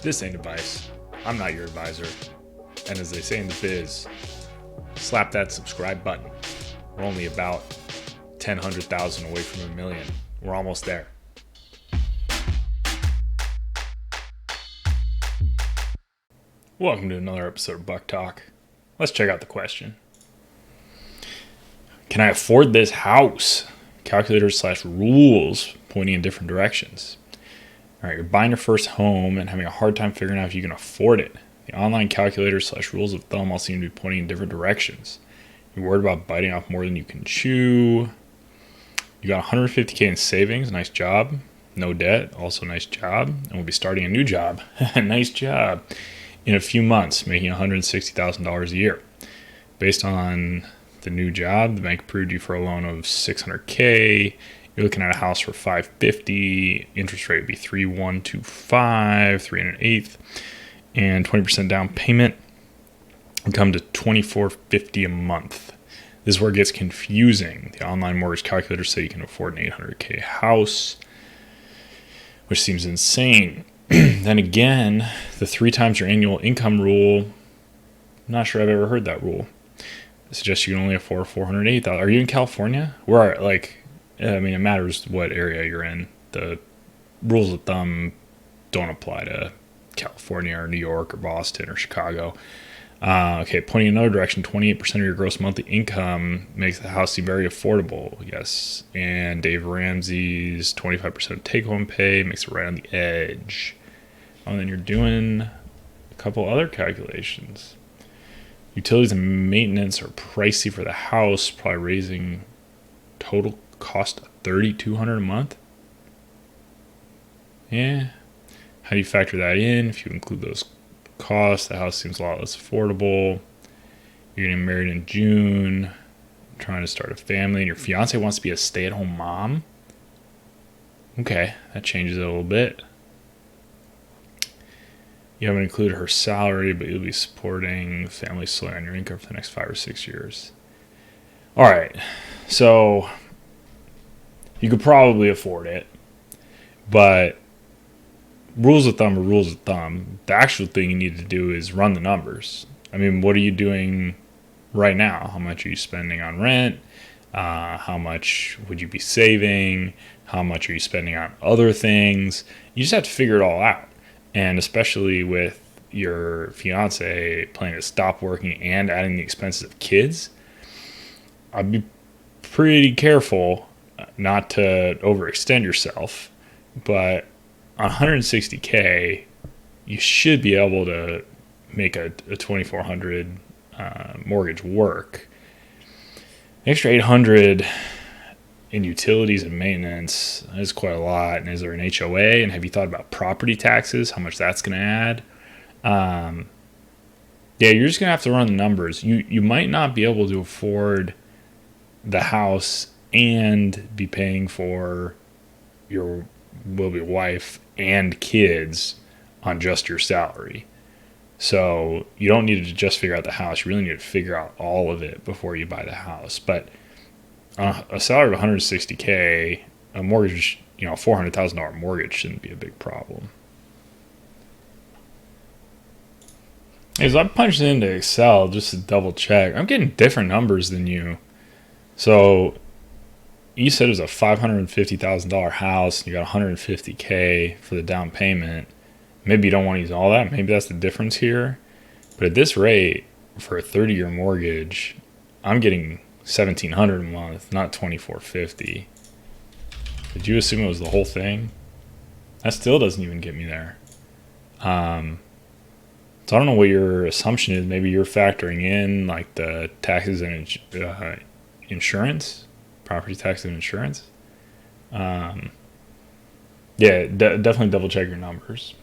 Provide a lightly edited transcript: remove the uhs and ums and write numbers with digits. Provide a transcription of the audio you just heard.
This ain't advice. I'm not your advisor. And as they say in the biz, slap that subscribe button. We're only about 100,000 away from 1,000,000. We're almost there. Welcome to another episode of Buck Talk. Let's check out the question. Can I afford this house? Calculators/rules pointing in different directions. All right, you're buying your first home and having a hard time figuring out if you can afford it. The online calculators/rules of thumb all seem to be pointing in different directions. You're worried about biting off more than you can chew. You got $150K in savings, nice job. No debt, also nice job. And we'll be starting a new job, nice job, in a few months, making $160,000 a year. Based on the new job, the bank approved you for a loan of $600K. You're looking at a house for $550. Interest rate would be 3.125, 3.125, and 20% down payment would come to $2,450 a month. This is where it gets confusing. The online mortgage calculators say you can afford an $800K house, which seems insane. Then again, the 3 times your annual income rule, I'm not sure I've ever heard that rule. It suggests you can only afford $480,000. Are you in California? It matters what area you're in. The rules of thumb don't apply to California or New York or Boston or Chicago. Pointing in another direction, 28% of your gross monthly income makes the house seem very affordable. Yes. And Dave Ramsey's 25% take-home pay makes it right on the edge. And then you're doing a couple other calculations. Utilities and maintenance are pricey for the house, probably raising total cost of $3,200 a month. Yeah. How do you factor that in? If you include those costs, the house seems a lot less affordable. You're getting married in June, trying to start a family, and your fiance wants to be a stay-at-home mom. Okay, that changes it a little bit. You haven't included her salary, but you'll be supporting the family slowly on your income for the next 5 or 6 years. All right, so you could probably afford it, but rules of thumb are rules of thumb. The actual thing you need to do is run the numbers. I mean, what are you doing right now? How much are you spending on rent? How much would you be saving? How much are you spending on other things? You just have to figure it all out. And especially with your fiance planning to stop working and adding the expenses of kids, I'd be pretty careful not to overextend yourself. But on $160K, you should be able to make a $2,400 mortgage work. An extra $800 in utilities and maintenance is quite a lot. And is there an HOA? And have you thought about property taxes? How much that's going to add? You're just going to have to run the numbers. You might not be able to afford the house and be paying for your will-be wife and kids on just your salary. So you don't need to just figure out the house. You really need to figure out all of it before you buy the house. But a salary of $160K, a mortgage, a $400,000 mortgage shouldn't be a big problem. As I punched it into Excel just to double check, I'm getting different numbers than you. So you said it was a $550,000 house, and you got $150K for the down payment. Maybe you don't want to use all that. Maybe that's the difference here. But at this rate, for a 30-year mortgage, I'm getting $1,700 a month, not $2,450. Did you assume it was the whole thing? That still doesn't even get me there. So I don't know what your assumption is. Maybe you're factoring in like the taxes and insurance, property tax and insurance. Definitely double check your numbers.